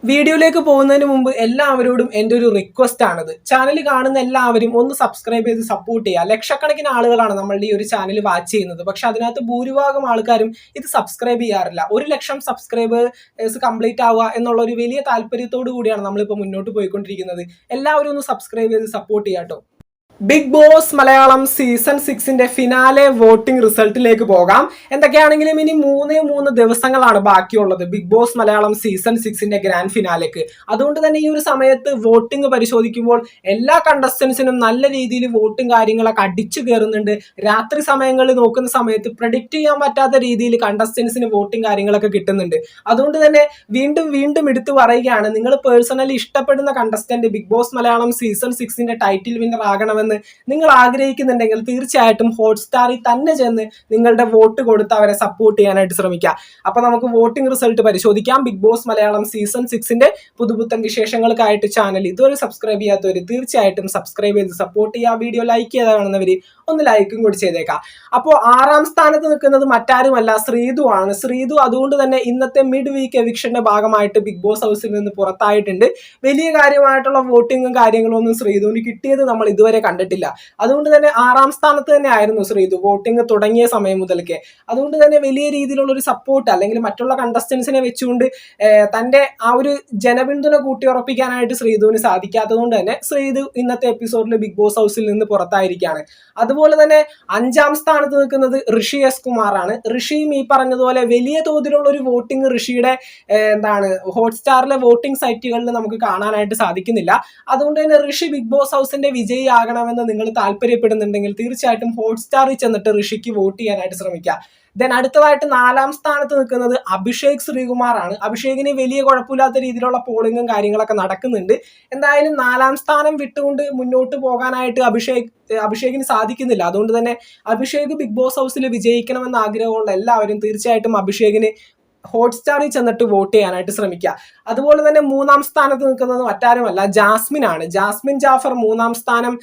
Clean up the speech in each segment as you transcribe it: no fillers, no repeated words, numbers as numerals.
വീഡിയോയിലേക്ക് പോകുന്നതിന് മുമ്പ് എല്ലാവരോടും എൻ്റെ ഒരു റിക്വസ്റ്റ് ആണത്. ചാനൽ കാണുന്ന എല്ലാവരും ഒന്ന് സബ്സ്ക്രൈബ് ചെയ്ത് സപ്പോർട്ട് ചെയ്യുക. ലക്ഷക്കണക്കിന് ആളുകളാണ് നമ്മളുടെ ഈ ഒരു ചാനൽ വാച്ച് ചെയ്യുന്നത്. പക്ഷെ അതിനകത്ത് ഭൂരിഭാഗം ആൾക്കാരും ഇത് സബ്സ്ക്രൈബ് ചെയ്യാറില്ല. 1,00,000 സബ്സ്ക്രൈബേഴ്സ് കംപ്ലീറ്റ് ആവുക എന്നുള്ള ഒരു വലിയ താല്പര്യത്തോടു കൂടിയാണ് നമ്മളിപ്പോൾ മുന്നോട്ട് പോയിക്കൊണ്ടിരിക്കുന്നത്. എല്ലാവരും ഒന്ന് സബ്സ്ക്രൈബ് ചെയ്ത് സപ്പോർട്ട് ചെയ്യാം കേട്ടോ. ബിഗ് ബോസ് മലയാളം സീസൺ 6ന്റെ ഫിനാലെ വോട്ടിംഗ് റിസൾട്ടിലേക്ക് പോകാം. എന്തൊക്കെയാണെങ്കിലും ഇനി 3 ദിവസങ്ങളാണ് ബാക്കിയുള്ളത് ബിഗ് ബോസ് മലയാളം സീസൺ 6ന്റെ ഗ്രാൻഡ് ഫിനാലേക്ക്. അതുകൊണ്ട് തന്നെ ഈ ഒരു സമയത്ത് വോട്ടിംഗ് പരിശോധിക്കുമ്പോൾ എല്ലാ കണ്ടസ്റ്റൻസിനും നല്ല രീതിയിൽ വോട്ടും കാര്യങ്ങളൊക്കെ അടിച്ചു കയറുന്നുണ്ട്. രാത്രി സമയങ്ങളിൽ നോക്കുന്ന സമയത്ത് പ്രഡിക്റ്റ് ചെയ്യാൻ പറ്റാത്ത രീതിയിൽ കണ്ടസ്റ്റൻസിന് വോട്ടിംഗ് കാര്യങ്ങളൊക്കെ കിട്ടുന്നുണ്ട്. അതുകൊണ്ട് തന്നെ വീണ്ടും എടുത്തു പറയുകയാണ്, നിങ്ങൾ പേഴ്സണലി ഇഷ്ടപ്പെടുന്ന contestant Bigg Boss Malayalam season 6ന്റെ ടൈറ്റിൽ വിന്നർ ആകണമെന്ന് നിങ്ങൾ ആഗ്രഹിക്കുന്നുണ്ടെങ്കിൽ തീർച്ചയായിട്ടും ഹോട്ട്സ്റ്റാറിൽ തന്നെ ചെന്ന് നിങ്ങളുടെ വോട്ട് കൊടുത്ത് അവരെ സപ്പോർട്ട് ചെയ്യാനായിട്ട് ശ്രമിക്കുക. അപ്പൊ നമുക്ക് വോട്ടിംഗ് റിസൾട്ട് പരിശോധിക്കാം. ബിഗ് ബോസ് മലയാളം സീസൺ 6ന്റെ പുതുപുത്തൻ വിശേഷങ്ങൾക്കായിട്ട് ചാനൽ ഇതുവരെ സബ്സ്ക്രൈബ് ചെയ്യാത്തവർ തീർച്ചയായിട്ടും സബ്സ്ക്രൈബ് ചെയ്ത് സപ്പോർട്ട് ചെയ്യുക. വീഡിയോ ലൈക്ക് ചെയ്ത് കാണുന്നവർ ഒന്ന് ലൈക്കും കൂടി ചെയ്തേക്കാം. അപ്പോൾ 6ാം സ്ഥാനത്ത് നിൽക്കുന്നത് മറ്റാരുമല്ല, ശ്രീതു ആണ്. ശ്രീതു അതുകൊണ്ട് തന്നെ ഇന്നത്തെ മിഡ് വീക്ക് എവിക്ഷന്റെ ഭാഗമായിട്ട് ബിഗ് ബോസ് ഹൗസിൽ നിന്ന് പുറത്തായിട്ടുണ്ട്. വലിയ കാര്യമായിട്ടുള്ള വോട്ടിങ്ങും കാര്യങ്ങളും ഒന്നും ശ്രീതുവിന് കിട്ടിയത് നമ്മൾ ഇതുവരെ കണ്ടിട്ടില്ല. അതുകൊണ്ട് തന്നെ 6ാം സ്ഥാനത്ത് തന്നെ ആയിരുന്നു ശ്രീതു വോട്ടിംഗ് തുടങ്ങിയ സമയം മുതൽക്കേ. അതുകൊണ്ട് തന്നെ വലിയ രീതിയിലുള്ള ഒരു സപ്പോർട്ട് അല്ലെങ്കിൽ മറ്റുള്ള കണ്ടസ്റ്റൻസിനെ വെച്ചുകൊണ്ട് തന്റെ ആ ഒരു ജനപിന്തുണ കൂട്ടിയുറപ്പിക്കാനായിട്ട് ശ്രീതുവിന് സാധിക്കാത്തത് കൊണ്ട് തന്നെ ശ്രീതു ഇന്നത്തെ എപ്പിസോഡിൽ ബിഗ് ബോസ് ഹൗസിൽ നിന്ന് പുറത്തായിരിക്കുകയാണ്. അതുപോലെ തന്നെ 5ാം സ്ഥാനത്ത് നിൽക്കുന്നത് ഋഷി എസ് കുമാറാണ്. ഋഷിയും ഈ പറഞ്ഞതുപോലെ വലിയ തോതിലുള്ള ഒരു വോട്ടിംഗ് ഋഷിയുടെ ഹോട്ട്സ്റ്റാറിലെ വോട്ടിംഗ് സൈറ്റുകളിൽ നമുക്ക് കാണാനായിട്ട് സാധിക്കുന്നില്ല. അതുകൊണ്ട് തന്നെ ഋഷി ബിഗ് ബോസ് ഹൗസിന്റെ വിജയി ആകണമെന്ന് നിങ്ങൾ താല്പര്യപ്പെടുന്നുണ്ടെങ്കിൽ തീർച്ചയായിട്ടും ഹോട്ട്സ്റ്റാറിൽ ചെന്നിട്ട് ഋഷിക്ക് വോട്ട് ചെയ്യാനായിട്ട് ശ്രമിക്കുക. ദെൻ അടുത്തതായിട്ട് 4ാം സ്ഥാനത്ത് നിൽക്കുന്നത് അഭിഷേക് ശ്രീകുമാറാണ്. അഭിഷേകിന് വലിയ കുഴപ്പമില്ലാത്ത രീതിയിലുള്ള പോളിംഗും കാര്യങ്ങളൊക്കെ നടക്കുന്നുണ്ട്. എന്തായാലും 4ാം സ്ഥാനം വിട്ടുകൊണ്ട് മുന്നോട്ട് പോകാനായിട്ട് അഭിഷേകിന് സാധിക്കുന്നില്ല. അതുകൊണ്ട് തന്നെ അഭിഷേക് ബിഗ് ബോസ് ഹൗസിൽ വിജയിക്കണമെന്ന് ആഗ്രഹമുള്ള എല്ലാവരും തീർച്ചയായിട്ടും അഭിഷേകിന് ഹോട്ട്സ്റ്റാറിൽ ചെന്നിട്ട് വോട്ട് ചെയ്യാനായിട്ട് ശ്രമിക്കുക. അതുപോലെ തന്നെ 3ാം സ്ഥാനത്ത് നിൽക്കുന്നത് മറ്റാരുമല്ല, ജാസ്മിൻ ആണ്. ജാസ്മിൻ ജാഫർ 3ാം സ്ഥാനം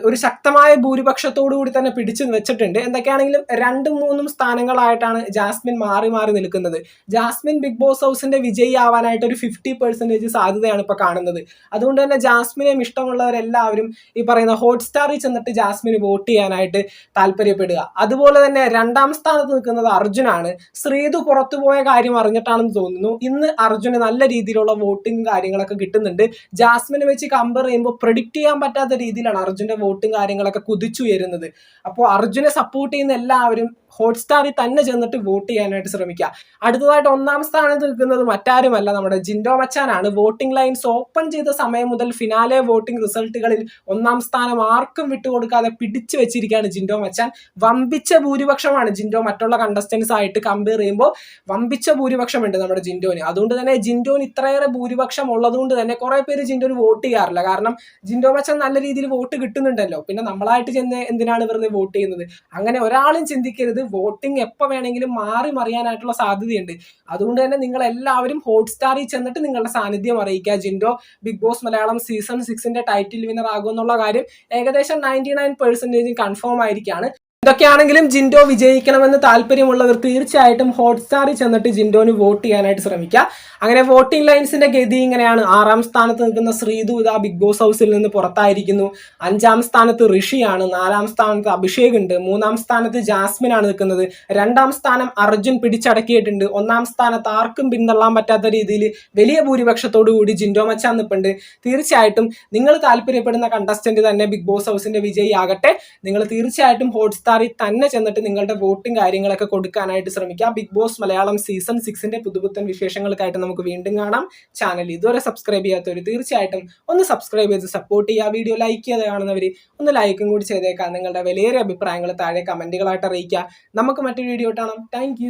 ഒരു ശക്തമായ ഭൂരിപക്ഷത്തോടു കൂടി തന്നെ പിടിച്ചു വെച്ചിട്ടുണ്ട്. എന്തൊക്കെയാണെങ്കിലും 2-3 സ്ഥാനങ്ങളായിട്ടാണ് ജാസ്മിൻ മാറി നിൽക്കുന്നത്. ജാസ്മിൻ ബിഗ് ബോസ് ഹൗസിന്റെ വിജയി ആവാനായിട്ട് ഒരു 50% സാധ്യതയാണ് ഇപ്പൊ കാണുന്നത്. അതുകൊണ്ട് തന്നെ ജാസ്മിനെയും ഇഷ്ടമുള്ളവരെല്ലാവരും ഈ പറയുന്ന ഹോട്ട്സ്റ്റാറിൽ ചെന്നിട്ട് ജാസ്മിന് വോട്ട് ചെയ്യാനായിട്ട് താല്പര്യപ്പെടുക. അതുപോലെ തന്നെ 2ാം സ്ഥാനത്ത് നിൽക്കുന്നത് അർജുനാണ്. ശ്രീതു പുറത്തുപോയ കാര്യം അറിഞ്ഞിട്ടാണെന്ന് തോന്നുന്നു ഇന്ന് അർജുന് നല്ല രീതിയിലുള്ള വോട്ടിംഗ് കാര്യങ്ങളൊക്കെ കിട്ടുന്നുണ്ട്. ജാസ്മിനെ വെച്ച് കമ്പയർ ചെയ്യുമ്പോൾ പ്രെഡിക്റ്റ് ചെയ്യാൻ പറ്റാത്ത രീതിയിലാണ് അർജുന്റെ വോട്ടിംഗ് കാര്യങ്ങളൊക്കെ കുതിച്ചുയരുന്നത്. അപ്പോൾ അർജുനെ സപ്പോർട്ട് ചെയ്യുന്ന എല്ലാവരും ഹോട്ട്സ്റ്റാറിൽ തന്നെ ചെന്നിട്ട് വോട്ട് ചെയ്യാനായിട്ട് ശ്രമിക്കുക. അടുത്തതായിട്ട് 1ാം സ്ഥാനത്ത് നിൽക്കുന്നത് മറ്റാരുമല്ല, നമ്മുടെ ജിൻഡോ മച്ചാനാണ്. വോട്ടിംഗ് ലൈൻസ് ഓപ്പൺ ചെയ്ത സമയം മുതൽ ഫിനാലെ വോട്ടിംഗ് റിസൾട്ടുകളിൽ 1ാം സ്ഥാനം ആർക്കും വിട്ടുകൊടുക്കാതെ പിടിച്ചു വെച്ചിരിക്കുകയാണ് ജിൻഡോ മച്ചാൻ. വമ്പിച്ച ഭൂരിപക്ഷമാണ് ജിൻഡോ മറ്റുള്ള കണ്ടസ്റ്റൻസ് ആയിട്ട് കമ്പയർ ചെയ്യുമ്പോൾ വമ്പിച്ച ഭൂരിപക്ഷമുണ്ട് നമ്മുടെ ജിൻഡോന്. അതുകൊണ്ട് തന്നെ ജിൻഡോന് ഇത്രയേറെ ഭൂരിപക്ഷം ഉള്ളതുകൊണ്ട് തന്നെ കുറെ പേര് ജിൻഡോന് വോട്ട് ചെയ്യാറില്ല. കാരണം ജിൻഡോ മച്ചാൻ നല്ല രീതിയിൽ വോട്ട് കിട്ടുന്നുണ്ടല്ലോ, പിന്നെ നമ്മളായിട്ട് ചെന്ന് എന്തിനാണ് വെറുതെ വോട്ട് ചെയ്യുന്നത്? അങ്ങനെ ഒരാളും ചിന്തിക്കരുത്. വോട്ടിംഗ് എപ്പോൾ വേണമെങ്കിലും മറിയാനായിട്ടുള്ള സാധ്യതയുണ്ട്. അതുകൊണ്ട് തന്നെ നിങ്ങൾ എല്ലാവരും ഹോട്ട്സ്റ്റാറിൽ ചെന്നിട്ട് നിങ്ങളുടെ സാന്നിധ്യം അറിയിക്കുക. Jinto Bigg Boss Malayalam season 6ന്റെ ടൈറ്റിൽ വിന്നർ ആകുമെന്നുള്ള കാര്യം ഏകദേശം 99% കൺഫേം ആയിരിക്കുകയാണ്. ഇതൊക്കെയാണെങ്കിലും ജിൻഡോ വിജയിക്കണമെന്ന് താല്പര്യമുള്ളവർ തീർച്ചയായിട്ടും ഹോട്ട്സ്റ്റാറിൽ ചെന്നിട്ട് ജിൻഡോന് വോട്ട് ചെയ്യാനായിട്ട് ശ്രമിക്കുക. അങ്ങനെ വോട്ടിംഗ് ലൈൻസിന്റെ ഗതി ഇങ്ങനെയാണ്. 6ാം സ്ഥാനത്ത് നിൽക്കുന്ന ശ്രീതു ഇതാ ബിഗ് ബോസ് ഹൗസിൽ നിന്ന് പുറത്തായിരിക്കുന്നു. 5ാം സ്ഥാനത്ത് ഋഷിയാണ്. 4ാം സ്ഥാനത്ത് അഭിഷേക് ഉണ്ട്. 3ാം സ്ഥാനത്ത് ജാസ്മിൻ ആണ് നിൽക്കുന്നത്. 2ാം സ്ഥാനം അർജുൻ പിടിച്ചടക്കിയിട്ടുണ്ട്. 1ാം സ്ഥാനത്ത് ആർക്കും പിന്തള്ളാൻ പറ്റാത്ത രീതിയിൽ വലിയ ഭൂരിപക്ഷത്തോടു കൂടി ജിൻഡോ മച്ചാൻ നിൽപ്പുണ്ട്. തീർച്ചയായിട്ടും നിങ്ങൾ താല്പര്യപ്പെടുന്ന കണ്ടസ്റ്റന്റ് തന്നെ ബിഗ് ബോസ് ഹൗസിന്റെ വിജയി ആകട്ടെ. നിങ്ങൾ തീർച്ചയായിട്ടും ഹോട്ട്സ്റ്റാറിൽ തന്നെ ചെന്നിട്ട് നിങ്ങളുടെ വോട്ടും കാര്യങ്ങളൊക്കെ കൊടുക്കാനായിട്ട് ശ്രമിക്കുക. ബിഗ് ബോസ് മലയാളം സീസൺ 6ന്റെ പുതുപുത്തൻ വിശേഷങ്ങൾക്കായിട്ട് നമുക്ക് വീണ്ടും കാണാം. ചാനൽ ഇതുവരെ സബ്സ്ക്രൈബ് ചെയ്യാത്തവർ തീർച്ചയായിട്ടും ഒന്ന് സബ്സ്ക്രൈബ് ചെയ്ത് സപ്പോർട്ട് ചെയ്യുക. വീഡിയോ ലൈക്ക് ചെയ്ത് കാണുന്നവർ ഒന്ന് ലൈക്കും കൂടി ചെയ്തേക്കാം. നിങ്ങളുടെ വിലയേറിയ അഭിപ്രായങ്ങൾ താഴെ കമന്റുകളായിട്ട് അറിയിക്കുക. നമുക്ക് മറ്റൊരു വീഡിയോ കാണാം. താങ്ക്